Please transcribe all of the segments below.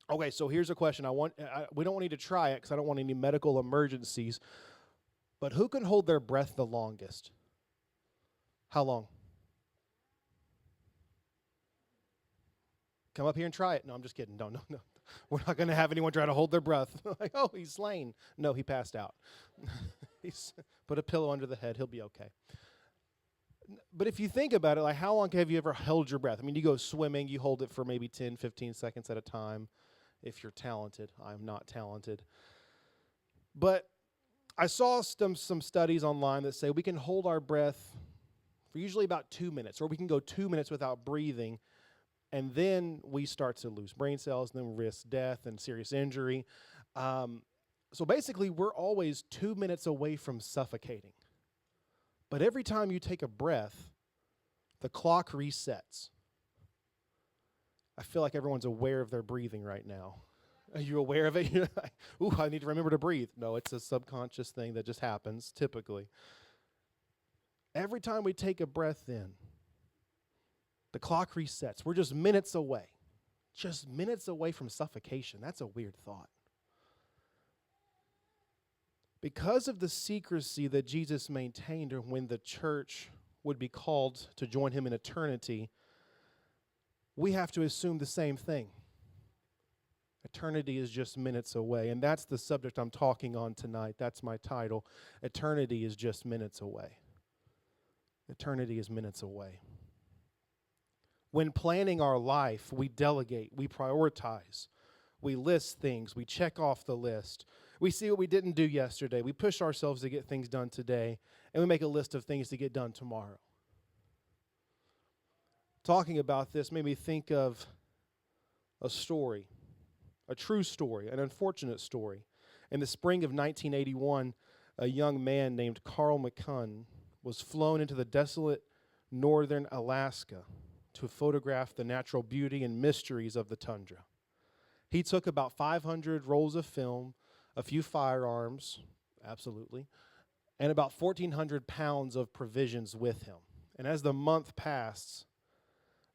Okay, so here's a question. We don't need to try it because I don't want any medical emergencies. But who can hold their breath the longest? How long? Come up here and try it. No, I'm just kidding. No, no, no. We're not going to have anyone try to hold their breath. Like, oh, he's slain. No, he passed out. He's put a pillow under the head. He'll be okay. But if you think about it, like how long have you ever held your breath? I mean, you go swimming, you hold it for maybe 10, 15 seconds at a time if you're talented. I'm not talented. But I saw some studies online that say we can hold our breath for usually about 2 minutes, or we can go 2 minutes without breathing, and then we start to lose brain cells, and then risk death and serious injury. So basically, we're always 2 minutes away from suffocating. But every time you take a breath, the clock resets. I feel like everyone's aware of their breathing right now. Are you aware of it? You're like, ooh, I need to remember to breathe. No, it's a subconscious thing that just happens typically. Every time we take a breath in, the clock resets. We're just minutes away. Just minutes away from suffocation. That's a weird thought. Because of the secrecy that Jesus maintained when the church would be called to join him in eternity, we have to assume the same thing. Eternity is just minutes away. And that's the subject I'm talking on tonight. That's my title. Eternity is just minutes away. Eternity is minutes away. When planning our life, we delegate, we prioritize, we list things, we check off the list. We see what we didn't do yesterday. We push ourselves to get things done today, and we make a list of things to get done tomorrow. Talking about this made me think of a story, a true story, an unfortunate story. In the spring of 1981, a young man named Carl McCunn was flown into the desolate northern Alaska to photograph the natural beauty and mysteries of the tundra. He took about 500 rolls of film, a few firearms, absolutely, and about 1,400 pounds of provisions with him. And as the month passed,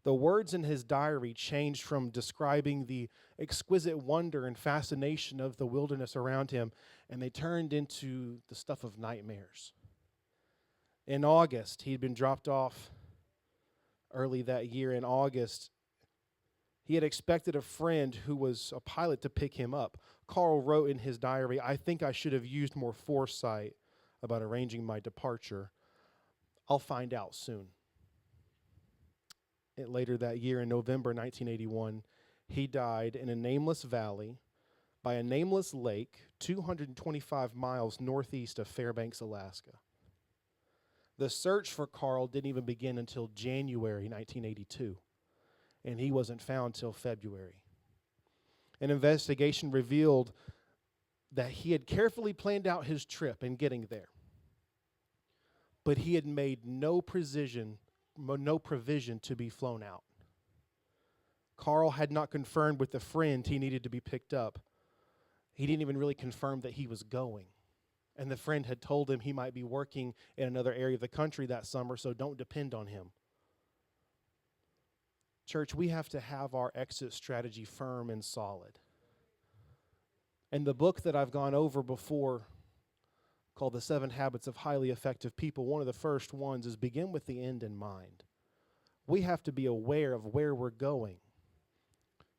the words in his diary changed from describing the exquisite wonder and fascination of the wilderness around him, and they turned into the stuff of nightmares. In August, he'd been dropped off early that year. In August, he had expected a friend who was a pilot to pick him up. Carl wrote in his diary, "I think I should have used more foresight about arranging my departure. I'll find out soon." Later that year, in November 1981, he died in a nameless valley by a nameless lake 225 miles northeast of Fairbanks, Alaska. The search for Carl didn't even begin until January 1982, and he wasn't found till February. An investigation revealed that he had carefully planned out his trip in getting there, but he had made no provision to be flown out. Carl had not confirmed with the friend he needed to be picked up. He didn't even really confirm that he was going. And the friend had told him he might be working in another area of the country that summer, so don't depend on him. Church, we have to have our exit strategy firm and solid. And the book that I've gone over before, called The 7 Habits of Highly Effective People, one of the first ones is begin with the end in mind. We have to be aware of where we're going.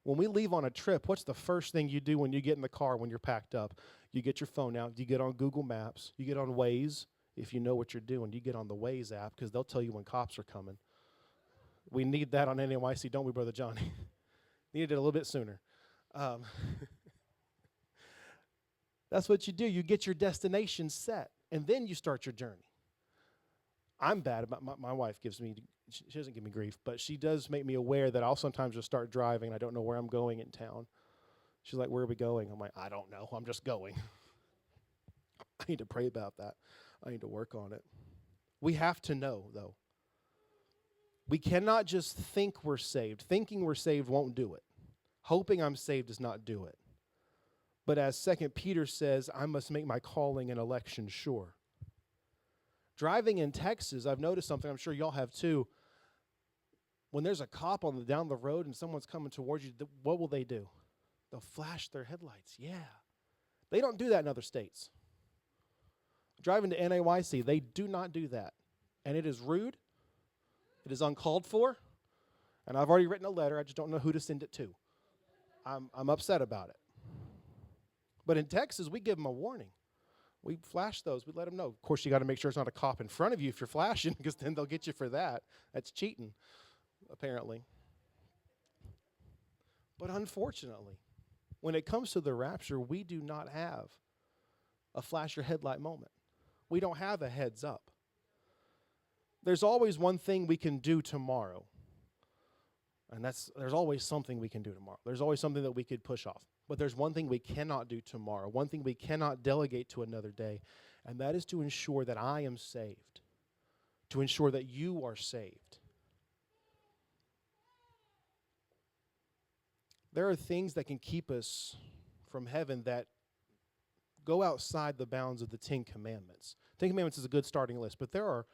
When we leave on a trip, what's the first thing you do when you get in the car when you're packed up? You get your phone out, you get on Google Maps, you get on Waze. If you know what you're doing, you get on the Waze app because they'll tell you when cops are coming. We need that on NYC, don't we, Brother Johnny? Needed it a little bit sooner. That's what you do. You get your destination set, and then you start your journey. I'm bad about my wife gives me, she doesn't give me grief, but she does make me aware that I'll sometimes just start driving and I don't know where I'm going in town. She's like, "Where are we going?" I'm like, "I don't know. I'm just going." I need to pray about that. I need to work on it. We have to know, though. We cannot just think we're saved. Thinking we're saved won't do it. Hoping I'm saved does not do it. But as 2 Peter says, I must make my calling and election sure. Driving in Texas, I've noticed something, I'm sure y'all have too. When there's a cop down the road and someone's coming towards you, what will they do? They'll flash their headlights. Yeah. They don't do that in other states. Driving to NAYC, they do not do that. And it is rude. It is uncalled for. And I've already written a letter. I just don't know who to send it to. I'm upset about it. But in Texas, we give them a warning. We flash those. We let them know. Of course, you got to make sure it's not a cop in front of you if you're flashing, because then they'll get you for that. That's cheating, apparently. But unfortunately, when it comes to the rapture, we do not have a flash your headlight moment. We don't have a heads up. There's always one thing we can do tomorrow. And there's always something we can do tomorrow. There's always something that we could push off. But there's one thing we cannot do tomorrow, one thing we cannot delegate to another day, and that is to ensure that I am saved, to ensure that you are saved. There are things that can keep us from heaven that go outside the bounds of the Ten Commandments. Ten Commandments is a good starting list, but there are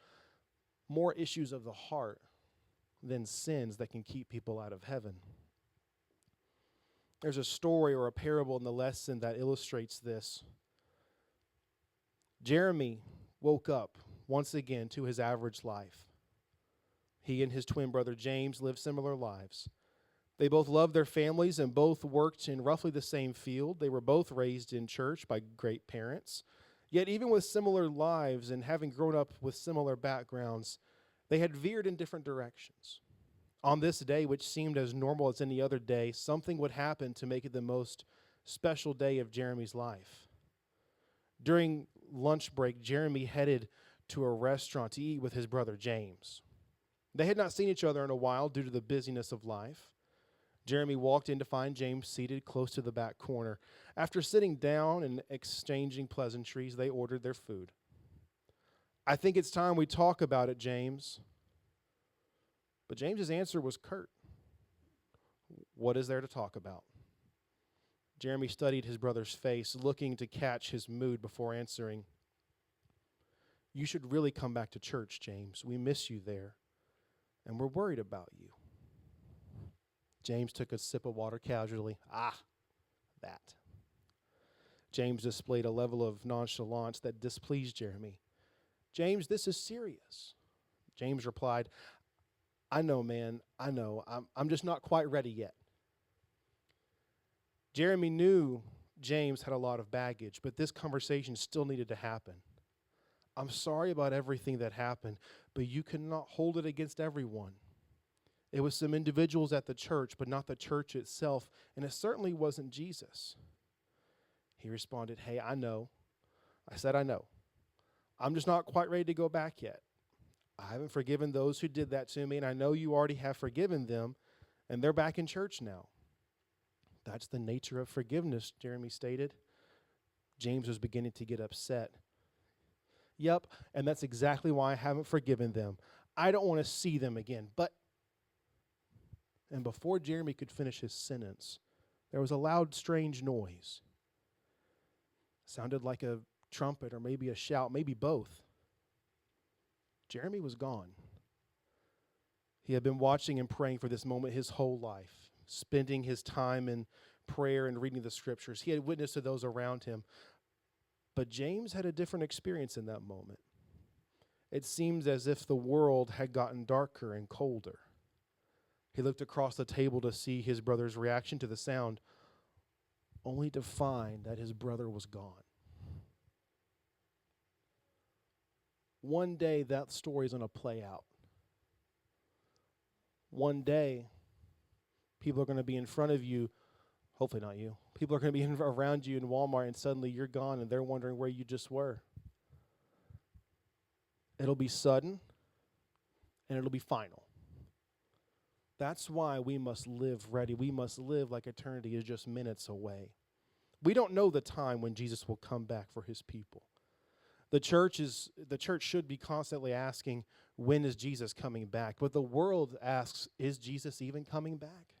more issues of the heart than sins that can keep people out of heaven. There's a story or a parable in the lesson that illustrates this. Jeremy woke up once again to his average life. He and his twin brother James lived similar lives. They both loved their families and both worked in roughly the same field. They were both raised in church by great parents. Yet even with similar lives and having grown up with similar backgrounds, they had veered in different directions. On this day, which seemed as normal as any other day, something would happen to make it the most special day of Jeremy's life. During lunch break, Jeremy headed to a restaurant to eat with his brother James. They had not seen each other in a while due to the busyness of life. Jeremy walked in to find James seated close to the back corner. After sitting down and exchanging pleasantries, they ordered their food. "I think it's time we talk about it, James." But James's answer was curt. "What is there to talk about?" Jeremy studied his brother's face, looking to catch his mood before answering. "You should really come back to church, James. We miss you there, and we're worried about you." James took a sip of water casually. That. James displayed a level of nonchalance that displeased Jeremy. "James, this is serious." James replied, "I know, man. I know. I'm just not quite ready yet." Jeremy knew James had a lot of baggage, but this conversation still needed to happen. "I'm sorry about everything that happened, but you cannot hold it against everyone. It was some individuals at the church, but not the church itself, and it certainly wasn't Jesus." He responded, "Hey, I know. I said I know. I'm just not quite ready to go back yet. I haven't forgiven those who did that to me, and I know you already have forgiven them, and they're back in church now." "That's the nature of forgiveness," Jeremy stated. James was beginning to get upset. "Yep, and that's exactly why I haven't forgiven them. I don't want to see them again, but..." And before Jeremy could finish his sentence, there was a loud, strange noise. It sounded like a trumpet or maybe a shout, maybe both. Jeremy was gone. He had been watching and praying for this moment his whole life, spending his time in prayer and reading the scriptures. He had witnessed to those around him. But James had a different experience in that moment. It seems as if the world had gotten darker and colder. He looked across the table to see his brother's reaction to the sound, only to find that his brother was gone. One day that story is going to play out. One day, people are going to be in front of you, hopefully not you. People are going to be around you in Walmart, and suddenly you're gone, and they're wondering where you just were. It'll be sudden, and it'll be final. That's why we must live ready. We must live like eternity is just minutes away. We don't know the time when Jesus will come back for his people. The church should be constantly asking, when is Jesus coming back? But the world asks, is Jesus even coming back?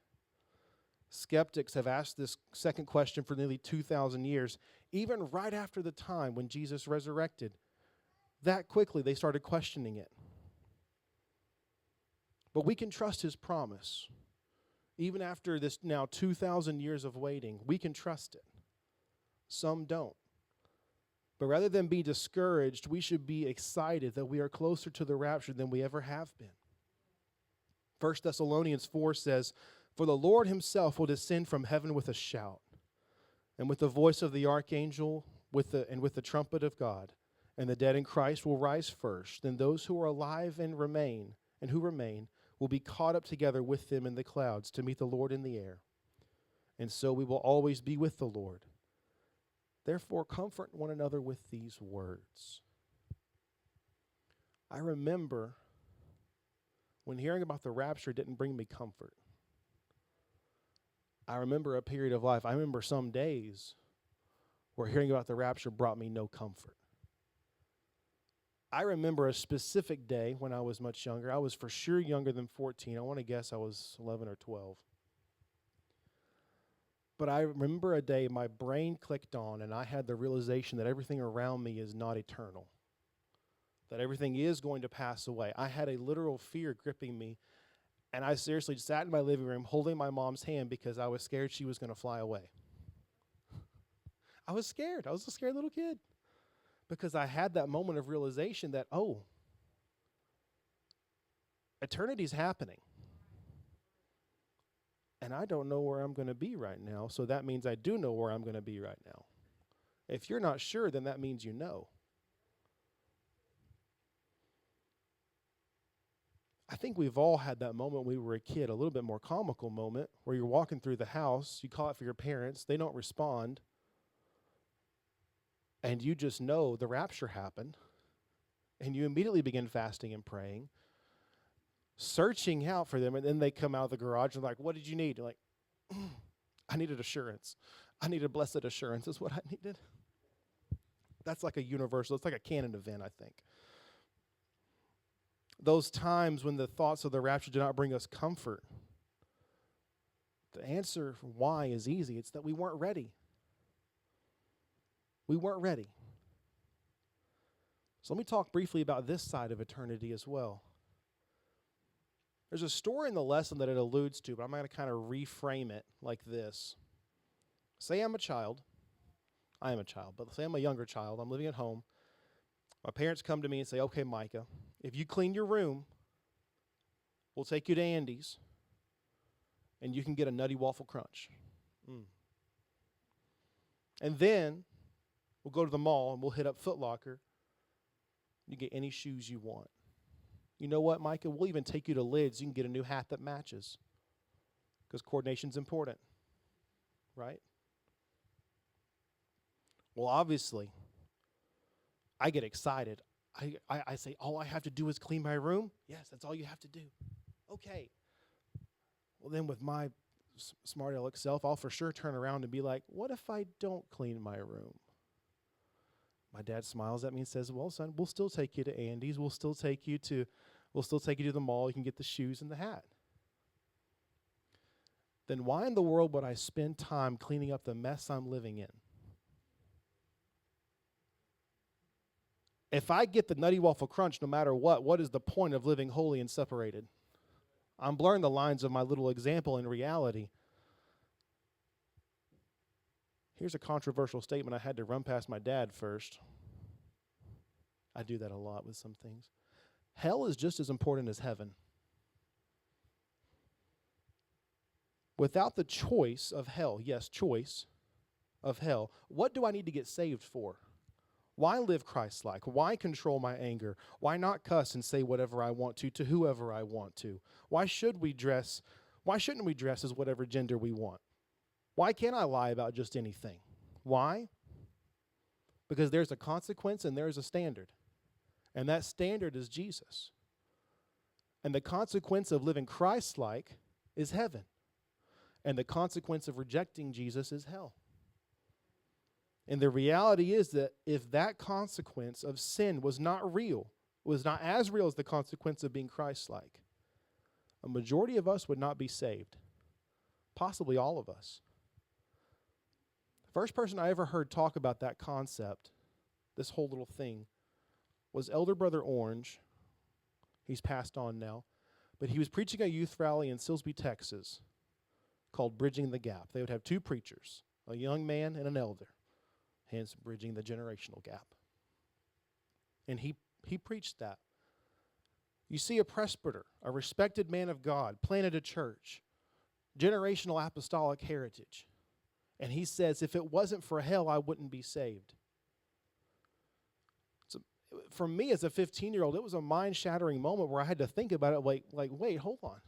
Skeptics have asked this second question for nearly 2,000 years, even right after the time when Jesus resurrected. That quickly they started questioning it. But we can trust his promise. Even after this now 2,000 years of waiting, we can trust it. Some don't. But rather than be discouraged, we should be excited that we are closer to the rapture than we ever have been. 1 Thessalonians 4 says, "For the Lord himself will descend from heaven with a shout, and with the voice of the archangel, with the trumpet of God, and the dead in Christ will rise first. Then those who are alive and who remain, will be caught up together with them in the clouds to meet the Lord in the air. And so we will always be with the Lord. Therefore, comfort one another with these words." I remember when hearing about the rapture didn't bring me comfort. I remember a period of life, I remember some days where hearing about the rapture brought me no comfort. I remember a specific day when I was much younger. I was for sure younger than 14. I want to guess I was 11 or 12. But I remember a day my brain clicked on and I had the realization that everything around me is not eternal, that everything is going to pass away. I had a literal fear gripping me, and I seriously sat in my living room holding my mom's hand because I was scared she was going to fly away. I was scared. I was a scared little kid because I had that moment of realization that, oh, eternity's happening. And I don't know where I'm going to be right now, so that means I do know where I'm going to be right now. If you're not sure, then that means you know. I think we've all had that moment when we were a kid, a little bit more comical moment, where you're walking through the house, you call out for your parents, they don't respond, and you just know the rapture happened, and you immediately begin fasting and praying, searching out for them, and then they come out of the garage and like, "What did you need?" You're like, "I needed assurance. I needed blessed assurance is what I needed." That's like a universal, it's like a canon event, I think. Those times when the thoughts of the rapture do not bring us comfort, the answer for why is easy. It's that we weren't ready. We weren't ready. So let me talk briefly about this side of eternity as well. There's a story in the lesson that it alludes to, but I'm going to kind of reframe it like this. Say I'm a child. I am a child, but say I'm a younger child. I'm living at home. My parents come to me and say, "Okay, Micah, if you clean your room, we'll take you to Andy's, and you can get a Nutty Waffle Crunch. And then we'll go to the mall, and we'll hit up Foot Locker. You get any shoes you want. You know what, Micah? We'll even take you to Lids. You can get a new hat that matches, because coordination's important, right?" Well, obviously, I get excited. I say, "All I have to do is clean my room?" "Yes, that's all you have to do." "Okay." Well, then with my smart aleck self, I'll for sure turn around and be like, "What if I don't clean my room?" My dad smiles at me and says, "Well, son, we'll still take you to Andy's. We'll still take you to the mall. You can get the shoes and the hat." Then why in the world would I spend time cleaning up the mess I'm living in? If I get the Nutty Waffle Crunch no matter what is the point of living holy and separated? I'm blurring the lines of my little example in reality. Here's a controversial statement I had to run past my dad first. I do that a lot with some things. Hell is just as important as heaven. Without the choice of hell, yes, choice of hell, what do I need to get saved for? Why live Christ-like? Why control my anger? Why not cuss and say whatever I want to whoever I want to? Why shouldn't we dress as whatever gender we want? Why can't I lie about just anything? Why? Because there's a consequence and there's a standard. And that standard is Jesus. And the consequence of living Christ-like is heaven. And the consequence of rejecting Jesus is hell. And the reality is that if that consequence of sin was not as real as the consequence of being Christ-like, a majority of us would not be saved. Possibly all of us. The first person I ever heard talk about that concept, this whole little thing, was Elder Brother Orange. He's passed on now. But he was preaching a youth rally in Silsbee, Texas. called Bridging the Gap. They would have two preachers, a young man and an elder, hence bridging the generational gap. And he preached that. You see a presbyter, a respected man of God, planted a church, generational apostolic heritage. And he says, if it wasn't for hell, I wouldn't be saved. So for me as a 15-year-old, it was a mind-shattering moment where I had to think about it like, wait, hold on.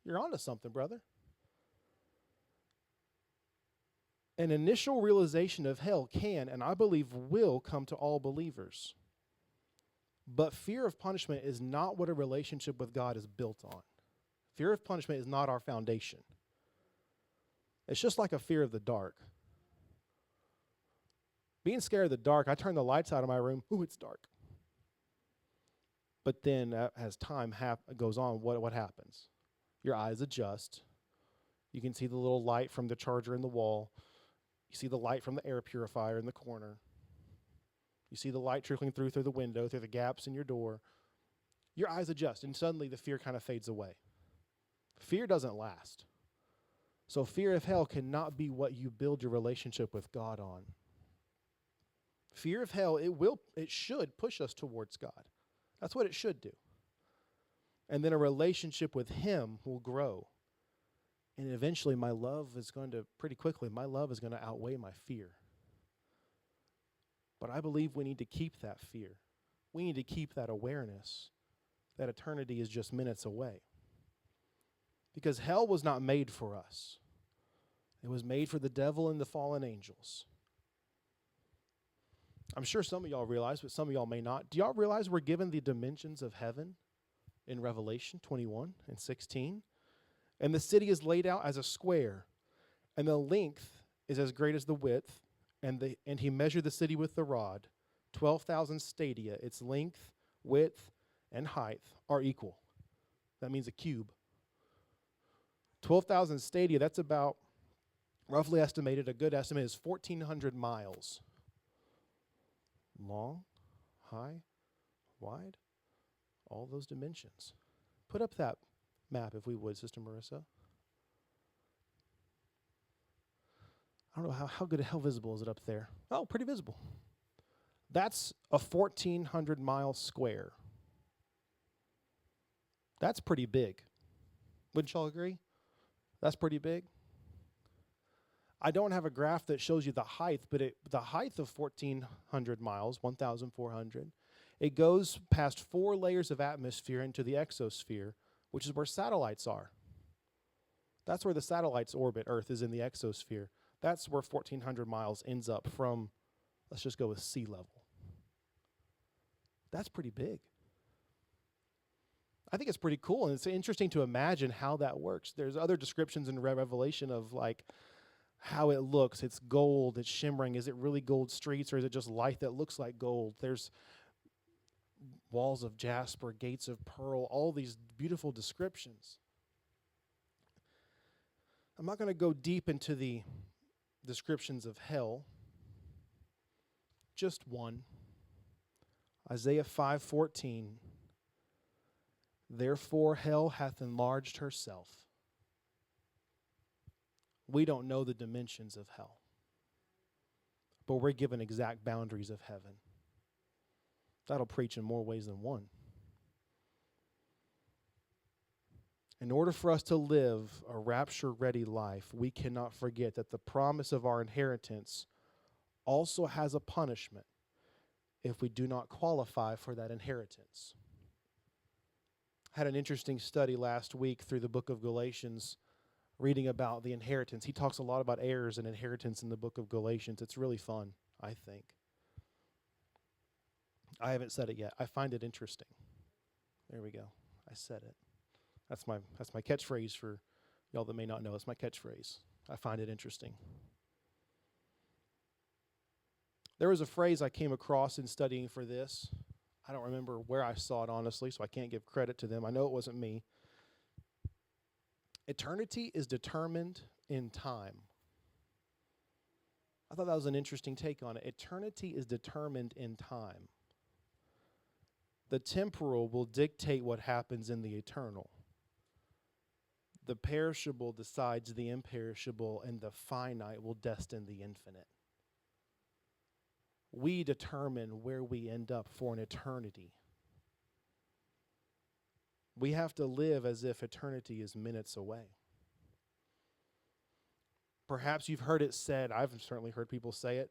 You're onto something, brother. An initial realization of hell can, and I believe will, come to all believers. But fear of punishment is not what a relationship with God is built on. Fear of punishment is not our foundation. It's just like a fear of the dark. Being scared of the dark, I turn the lights out of my room. Ooh, it's dark. But then as time goes on, what happens? Your eyes adjust. You can see the little light from the charger in the wall. You see the light from the air purifier in the corner. You see the light trickling through the window, through the gaps in your door. Your eyes adjust, and suddenly the fear kind of fades away. Fear doesn't last. So fear of hell cannot be what you build your relationship with God on. Fear of hell, it should push us towards God. That's what it should do. And then a relationship with Him will grow. And eventually my love is going to outweigh my fear. But I believe we need to keep that fear. We need to keep that awareness that eternity is just minutes away. Because hell was not made for us. It was made for the devil and the fallen angels. I'm sure some of y'all realize, but some of y'all may not. Do y'all realize we're given the dimensions of heaven in Revelation 21 and 16? And the city is laid out as a square, and the length is as great as the width, and he measured the city with the rod, 12,000 stadia. Its length, width, and height are equal. That means a cube. 12,000 stadia, that's about, roughly estimated, a good estimate is 1,400 miles. Long, high, wide, all those dimensions. Put up that map, if we would, Sister Marissa. I don't know how visible is it up there? Oh, pretty visible. That's a 1,400 mile square. That's pretty big. Wouldn't y'all agree? That's pretty big. I don't have a graph that shows you the height, but the height of 1,400 miles, 1,400, it goes past 4 layers of atmosphere into the exosphere, which is where satellites are. That's where the satellites orbit. Earth is in the exosphere. That's where 1,400 miles ends up from, let's just go with sea level. That's pretty big. I think it's pretty cool, and it's interesting to imagine how that works. There's other descriptions in Revelation of like how it looks. It's gold, it's shimmering. Is it really gold streets, or is it just light that looks like gold? There's walls of jasper, gates of pearl, all these beautiful descriptions. I'm not going to go deep into the descriptions of hell. Just one. Isaiah 5:14. Therefore hell hath enlarged herself. We don't know the dimensions of hell, but we're given exact boundaries of heaven. That'll preach in more ways than one. In order for us to live a rapture-ready life, we cannot forget that the promise of our inheritance also has a punishment if we do not qualify for that inheritance. I had an interesting study last week through the book of Galatians, reading about the inheritance. He talks a lot about heirs and inheritance in the book of Galatians. It's really fun, I think. I haven't said it yet. I find it interesting. There we go. I said it. That's my catchphrase for y'all that may not know. It's my catchphrase. I find it interesting. There was a phrase I came across in studying for this. I don't remember where I saw it, honestly, so I can't give credit to them. I know it wasn't me. Eternity is determined in time. I thought that was an interesting take on it. Eternity is determined in time. The temporal will dictate what happens in the eternal. The perishable decides the imperishable, and the finite will destine the infinite. We determine where we end up for an eternity. We have to live as if eternity is minutes away. Perhaps you've heard it said, I've certainly heard people say it.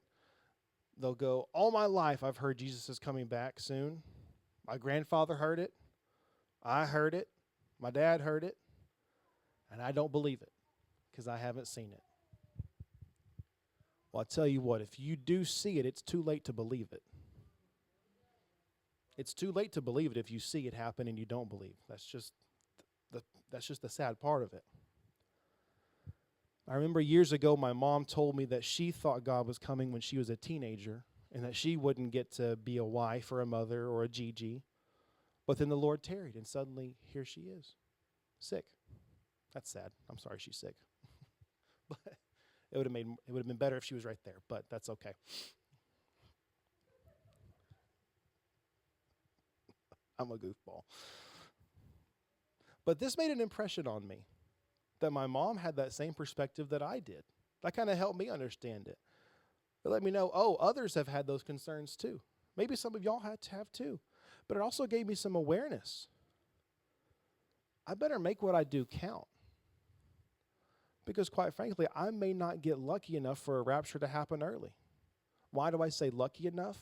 They'll go, all my life I've heard Jesus is coming back soon. My grandfather heard it. I heard it. My dad heard it. And I don't believe it because I haven't seen it. Well, I'll tell you what, if you do see it, it's too late to believe it. It's too late to believe it if you see it happen and you don't believe. That's just the sad part of it. I remember years ago, my mom told me that she thought God was coming when she was a teenager and that she wouldn't get to be a wife or a mother or a Gigi. But then the Lord tarried, and suddenly here she is, sick. That's sad. I'm sorry she's sick. But it would have been better if she was right there, but that's okay. I'm a goofball. But this made an impression on me, that my mom had that same perspective that I did. That kind of helped me understand it. It let me know, others have had those concerns too. Maybe some of y'all had to have too. But it also gave me some awareness. I better make what I do count. Because quite frankly, I may not get lucky enough for a rapture to happen early. Why do I say lucky enough?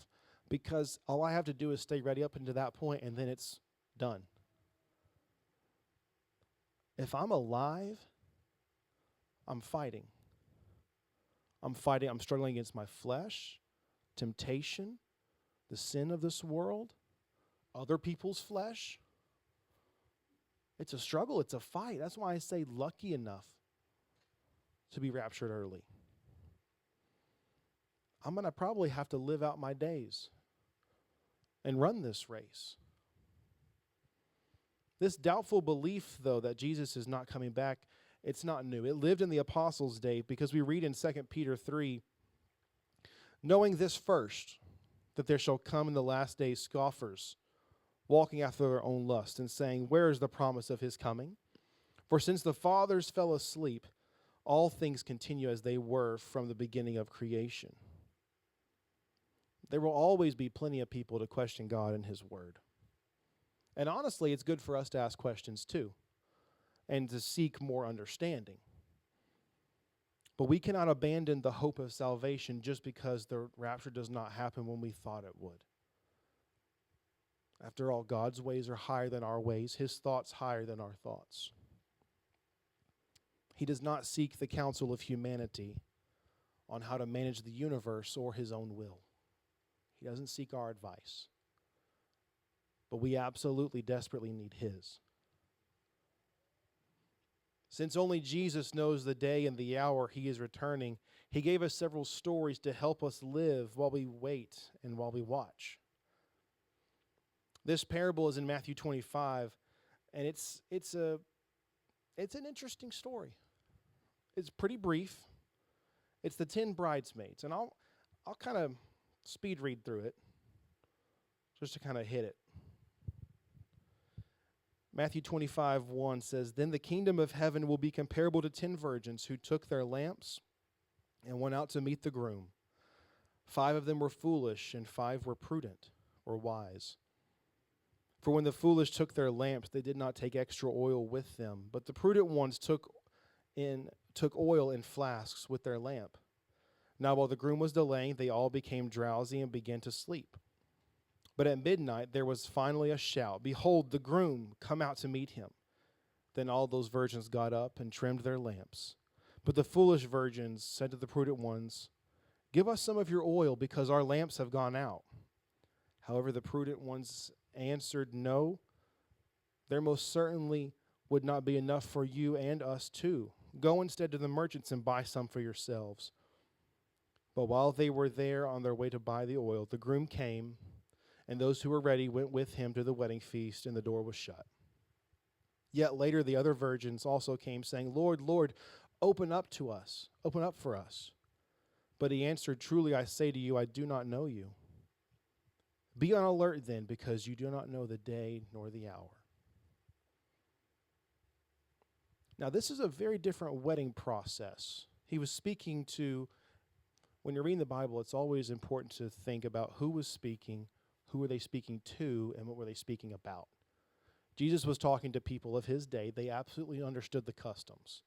Because all I have to do is stay ready up until that point, and then it's done. If I'm alive, I'm fighting. I'm struggling against my flesh, temptation, the sin of this world, other people's flesh. It's a struggle. It's a fight. That's why I say lucky enough to be raptured early. I'm going to probably have to live out my days and run this race. This doubtful belief, though, that Jesus is not coming back, it's not new. It lived in the apostles' day because we read in 2 Peter 3, knowing this first, that there shall come in the last days scoffers, walking after their own lust, and saying, where is the promise of his coming? For since the fathers fell asleep, all things continue as they were from the beginning of creation. There will always be plenty of people to question God and his word. And honestly, it's good for us to ask questions too, and to seek more understanding. But we cannot abandon the hope of salvation just because the rapture does not happen when we thought it would. After all, God's ways are higher than our ways, his thoughts higher than our thoughts. He does not seek the counsel of humanity on how to manage the universe or his own will. He doesn't seek our advice. But we absolutely desperately need his. Since only Jesus knows the day and the hour he is returning, he gave us several stories to help us live while we wait and while we watch. This parable is in Matthew 25, and it's an interesting story. It's pretty brief. It's the 10 bridesmaids, and I'll kind of speed read through it just to kind of hit it. Matthew 25:1 says, then the kingdom of heaven will be comparable to 10 virgins who took their lamps and went out to meet the groom. 5 of them were foolish, and 5 were prudent or wise. For when the foolish took their lamps, they did not take extra oil with them, but the prudent ones took oil in flasks with their lamp. Now while the groom was delaying, they all became drowsy and began to sleep. But at midnight there was finally a shout, behold, the groom, come out to meet him. Then all those virgins got up and trimmed their lamps. But the foolish virgins said to the prudent ones, give us some of your oil, because our lamps have gone out. However, the prudent ones answered, no, there most certainly would not be enough for you and us too. Go instead to the merchants and buy some for yourselves. But while they were there on their way to buy the oil, the groom came, and those who were ready went with him to the wedding feast, and the door was shut. Yet later the other virgins also came, saying, Lord, Lord, open up for us. But he answered, truly I say to you, I do not know you. Be on alert then, because you do not know the day nor the hour. Now, this is a very different wedding process. He was speaking to, when you're reading the Bible, it's always important to think about who was speaking, who were they speaking to, and what were they speaking about. Jesus was talking to people of his day. They absolutely understood the customs.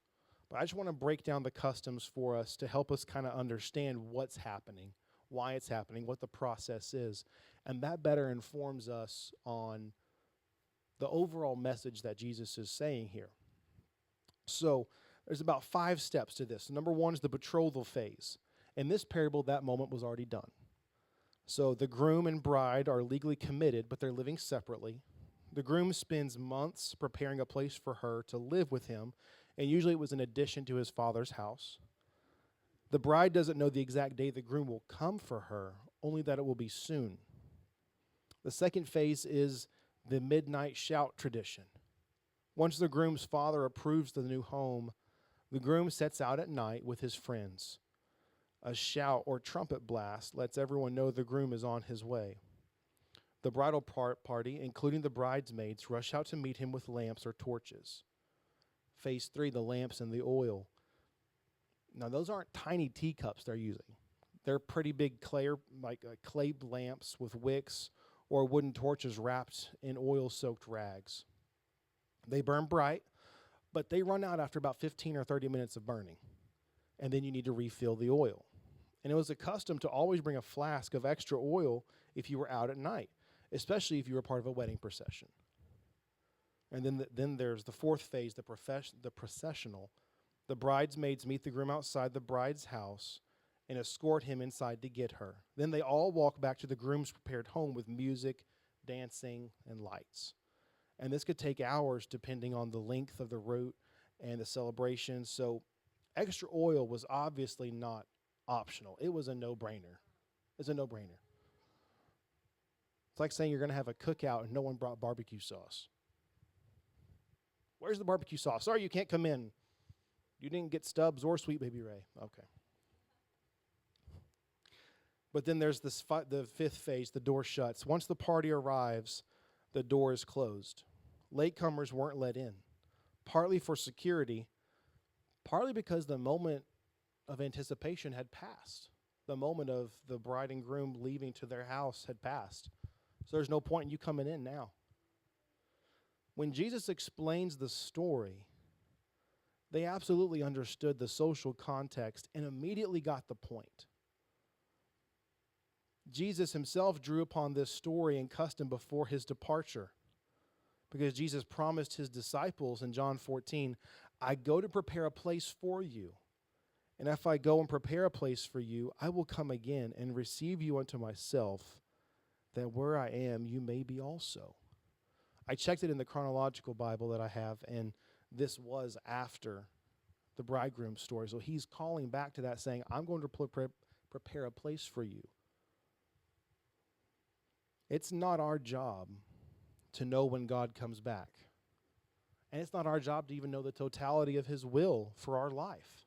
But I just want to break down the customs for us to help us kind of understand what's happening, why it's happening, what the process is. And that better informs us on the overall message that Jesus is saying here. So there's about 5 steps to this. Number 1 is the betrothal phase. In this parable, that moment was already done. So the groom and bride are legally committed, but they're living separately. The groom spends months preparing a place for her to live with him, and usually it was in addition to his father's house. The bride doesn't know the exact day the groom will come for her, only that it will be soon. The second phase is the midnight shout tradition. Once the groom's father approves the new home, the groom sets out at night with his friends. A shout or trumpet blast lets everyone know the groom is on his way. The bridal party, including the bridesmaids, rush out to meet him with lamps or torches. Phase 3, the lamps and the oil. Now, those aren't tiny teacups they're using. They're pretty big clay lamps with wicks or wooden torches wrapped in oil-soaked rags. They burn bright, but they run out after about 15 or 30 minutes of burning. And then you need to refill the oil. And it was a custom to always bring a flask of extra oil if you were out at night, especially if you were part of a wedding procession. And then there's the 4th phase, the processional. The bridesmaids meet the groom outside the bride's house and escort him inside to get her. Then they all walk back to the groom's prepared home with music, dancing, and lights. And this could take hours depending on the length of the route and the celebration. So extra oil was obviously not optional. It was a no-brainer. It's a no-brainer. It's like saying you're going to have a cookout and no one brought barbecue sauce. Where's the barbecue sauce? Sorry, you can't come in. You didn't get Stubbs or Sweet Baby Ray. Okay. But then there's the 5th phase, the door shuts. Once the party arrives, the door is closed. Latecomers weren't let in, partly for security, partly because the moment of anticipation had passed. The moment of the bride and groom leaving to their house had passed. So there's no point in you coming in now. When Jesus explains the story, they absolutely understood the social context and immediately got the point. Jesus himself drew upon this story and custom before his departure, because Jesus promised his disciples in John 14, I go to prepare a place for you. And if I go and prepare a place for you, I will come again and receive you unto myself, that where I am, you may be also. I checked it in the chronological Bible that I have, and this was after the bridegroom story. So he's calling back to that saying, I'm going to prepare a place for you. It's not our job to know when God comes back. And it's not our job to even know the totality of his will for our life.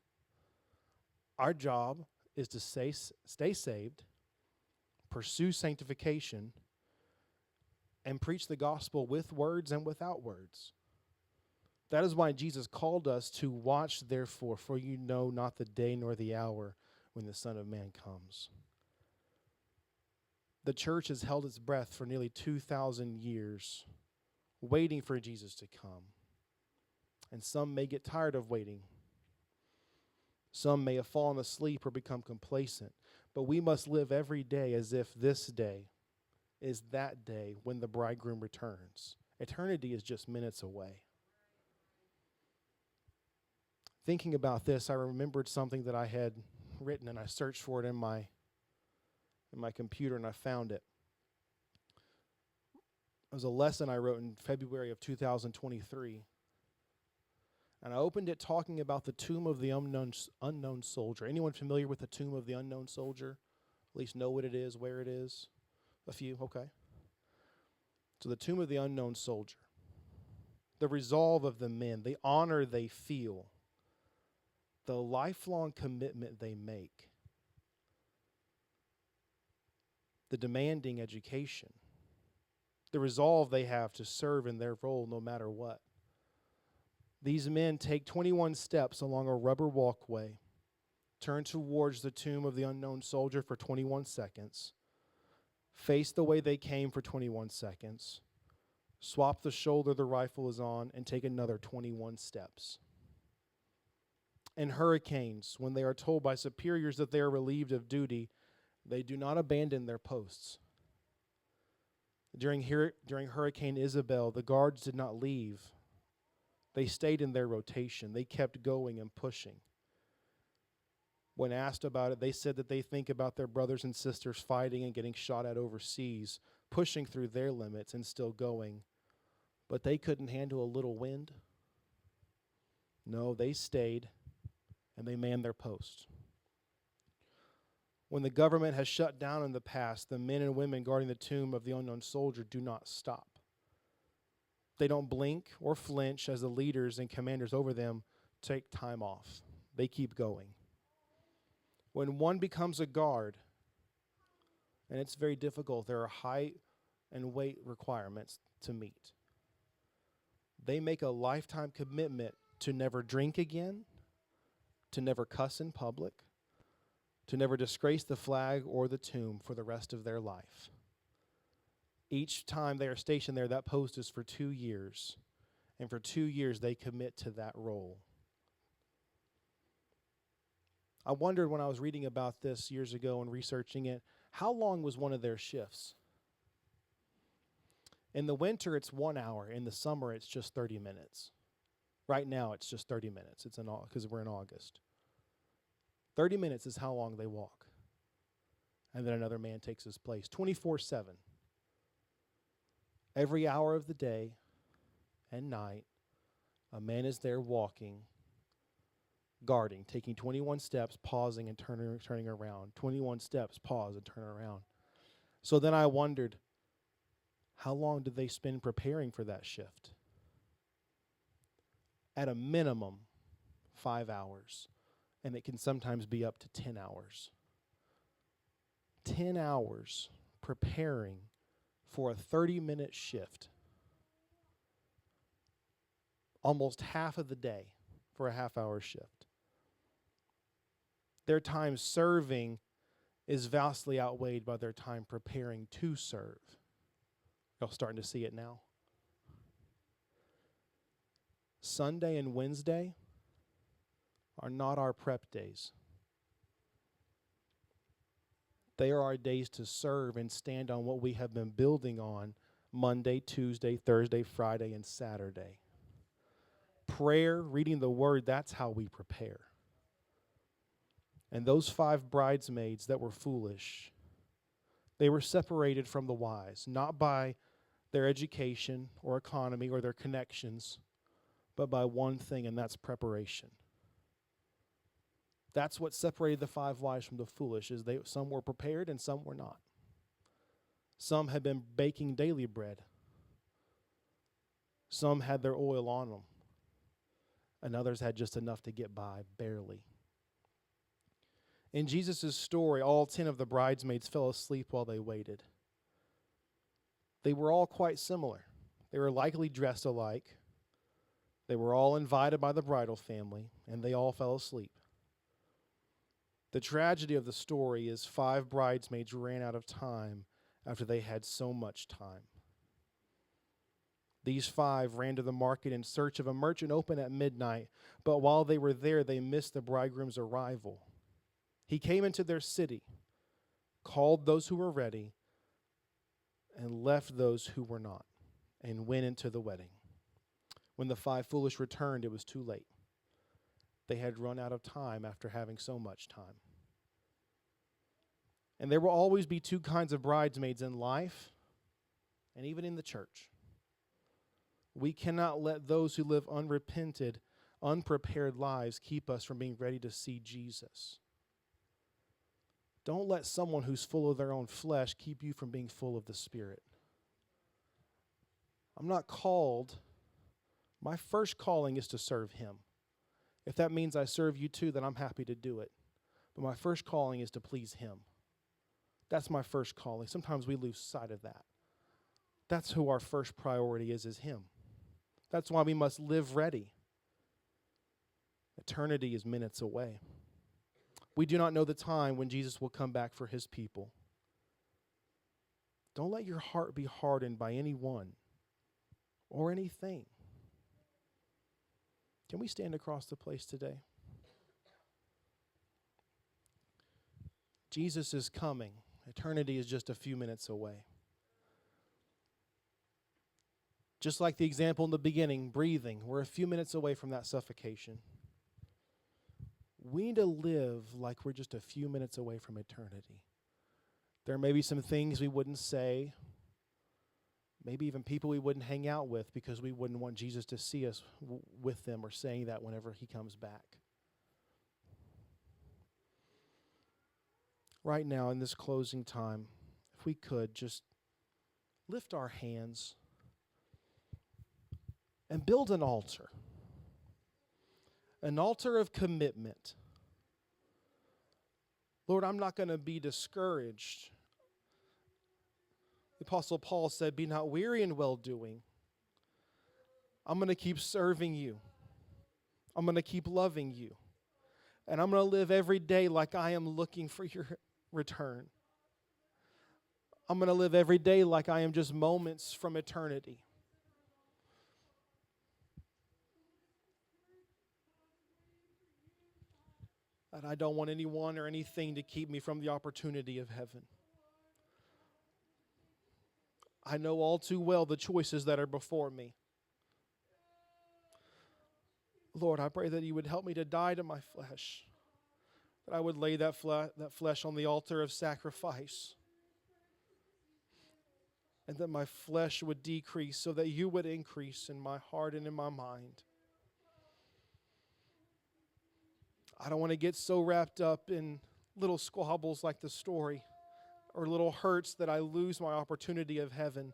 Our job is to stay saved, pursue sanctification, and preach the gospel with words and without words. That is why Jesus called us to watch, therefore, for you know not the day nor the hour when the Son of Man comes. The church has held its breath for nearly 2,000 years, waiting for Jesus to come. And some may get tired of waiting. Some may have fallen asleep or become complacent. But we must live every day as if this day is that day when the bridegroom returns. Eternity is just minutes away. Thinking about this, I remembered something that I had written, and I searched for it in my computer, and I found it. It was a lesson I wrote in February of 2023. And I opened it talking about the tomb of the unknown soldier. Anyone familiar with the tomb of the unknown soldier? At least know what it is, where it is? A few, okay. So the tomb of the unknown soldier. The resolve of the men, the honor they feel, the lifelong commitment they make, the demanding education, the resolve they have to serve in their role no matter what. These men take 21 steps along a rubber walkway, turn towards the tomb of the unknown soldier for 21 seconds, face the way they came for 21 seconds, swap the shoulder the rifle is on, and take another 21 steps. In hurricanes, when they are told by superiors that they are relieved of duty, they do not abandon their posts. During Hurricane Isabel, the guards did not leave. They stayed in their rotation. They kept going and pushing. When asked about it, they said that they think about their brothers and sisters fighting and getting shot at overseas, pushing through their limits and still going. But they couldn't handle a little wind. No, they stayed and they manned their post. When the government has shut down in the past, the men and women guarding the tomb of the unknown soldier do not stop. They don't blink or flinch as the leaders and commanders over them take time off. They keep going. When one becomes a guard, and it's very difficult, there are height and weight requirements to meet. They make a lifetime commitment to never drink again, to never cuss in public, to never disgrace the flag or the tomb for the rest of their life. Each time they are stationed there, that post is for 2 years. And for 2 years, they commit to that role. I wondered when I was reading about this years ago and researching it, how long was one of their shifts? In the winter, it's 1 hour. In the summer, it's just 30 minutes. Right now, it's just 30 minutes. It's because we're in August. 30 minutes is how long they walk. And then another man takes his place. 24/7. Every hour of the day and night, a man is there walking, guarding, taking 21 steps, pausing and turning around. 21 steps, pause and turn around. So then I wondered, how long did they spend preparing for that shift? At a minimum, 5 hours. And it can sometimes be up to 10 hours. 10 hours preparing for a 30-minute shift. Almost half of the day for a half-hour shift. Their time serving is vastly outweighed by their time preparing to serve. Y'all starting to see it now? Sunday and Wednesday are not our prep days. They are our days to serve and stand on what we have been building on Monday, Tuesday, Thursday, Friday, and Saturday. Prayer, reading the word, that's how we prepare. And those 5 bridesmaids that were foolish, they were separated from the wise, not by their education or economy or their connections, but by one thing, and that's preparation. That's what separated the 5 wise from the foolish, is some were prepared and some were not. Some had been baking daily bread. Some had their oil on them. And others had just enough to get by, barely. In Jesus' story, all 10 of the bridesmaids fell asleep while they waited. They were all quite similar. They were likely dressed alike. They were all invited by the bridal family, and they all fell asleep. The tragedy of the story is 5 bridesmaids ran out of time after they had so much time. These 5 ran to the market in search of a merchant open at midnight, but while they were there, they missed the bridegroom's arrival. He came into their city, called those who were ready, and left those who were not, and went into the wedding. When the 5 foolish returned, it was too late. They had run out of time after having so much time. And there will always be 2 kinds of bridesmaids in life and even in the church. We cannot let those who live unrepented, unprepared lives keep us from being ready to see Jesus. Don't let someone who's full of their own flesh keep you from being full of the Spirit. I'm not called. My first calling is to serve Him. If that means I serve you too, then I'm happy to do it. But my first calling is to please Him. That's my first calling. Sometimes we lose sight of that. That's who our first priority is Him. That's why we must live ready. Eternity is minutes away. We do not know the time when Jesus will come back for his people. Don't let your heart be hardened by anyone or anything. Can we stand across the place today? Jesus is coming. Eternity is just a few minutes away. Just like the example in the beginning, breathing, we're a few minutes away from that suffocation. We need to live like we're just a few minutes away from eternity. There may be some things we wouldn't say, maybe even people we wouldn't hang out with because we wouldn't want Jesus to see us with them or saying that whenever he comes back. Right now in this closing time, if we could just lift our hands and build an altar of commitment. Lord, I'm not going to be discouraged. The Apostle Paul said, be not weary in well-doing. I'm going to keep serving you. I'm going to keep loving you. And I'm going to live every day like I am looking for your return. I'm going to live every day like I am just moments from eternity. And I don't want anyone or anything to keep me from the opportunity of heaven. I know all too well the choices that are before me. Lord, I pray that you would help me to die to my flesh, that I would lay that flesh on the altar of sacrifice, and that my flesh would decrease so that you would increase in my heart and in my mind. I don't want to get so wrapped up in little squabbles like the story or little hurts that I lose my opportunity of heaven.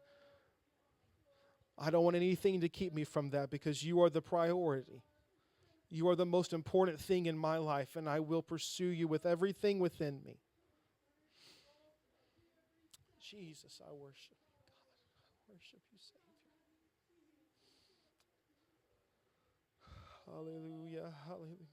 I don't want anything to keep me from that because you are the priority. You are the most important thing in my life, and I will pursue you with everything within me. Jesus, I worship God. I worship you, Savior. Hallelujah, hallelujah.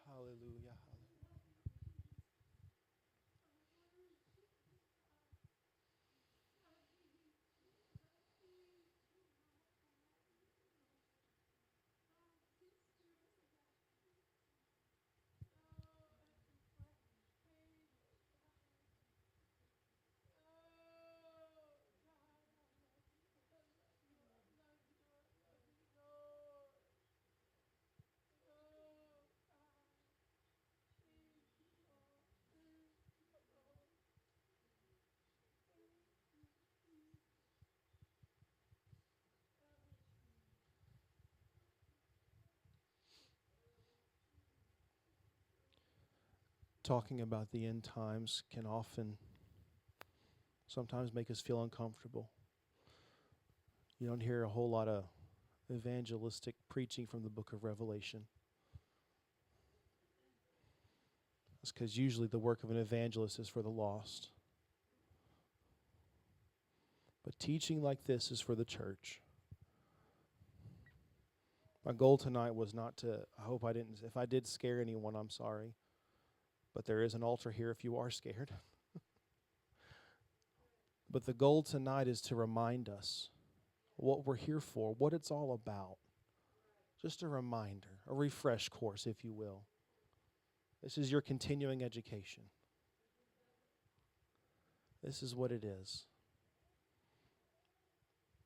Hallelujah. Talking about the end times can sometimes make us feel uncomfortable. You don't hear a whole lot of evangelistic preaching from the book of Revelation. It's because usually the work of an evangelist is for the lost. But teaching like this is for the church. My goal tonight was not to, if I did scare anyone, I'm sorry. But there is an altar here if you are scared. But the goal tonight is to remind us what we're here for, what it's all about. Just a reminder, a refresh course, if you will. This is your continuing education. This is what it is.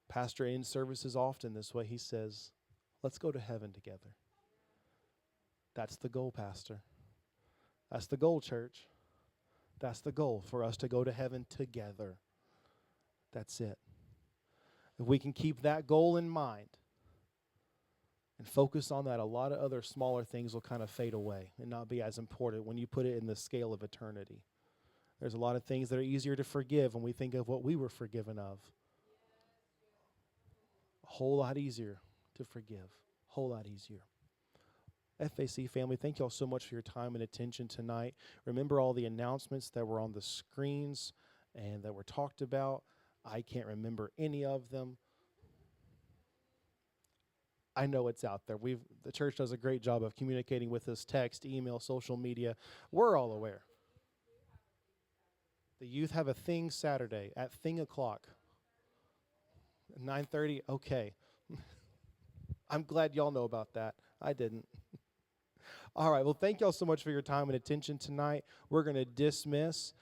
Pastor ends services often this way. He says, let's go to heaven together. That's the goal, Pastor. That's the goal, church. That's the goal, for us to go to heaven together. That's it. If we can keep that goal in mind and focus on that, a lot of other smaller things will kind of fade away and not be as important when you put it in the scale of eternity. There's a lot of things that are easier to forgive when we think of what we were forgiven of. A whole lot easier to forgive. A whole lot easier. FAC family, thank you all so much for your time and attention tonight. Remember all the announcements that were on the screens and that were talked about. I can't remember any of them. I know it's out there. The church does a great job of communicating with us, text, email, social media. We're all aware. The youth have a thing Saturday at thing o'clock. 9:30, okay. I'm glad y'all know about that. I didn't. All right, well, thank y'all so much for your time and attention tonight. We're going to dismiss.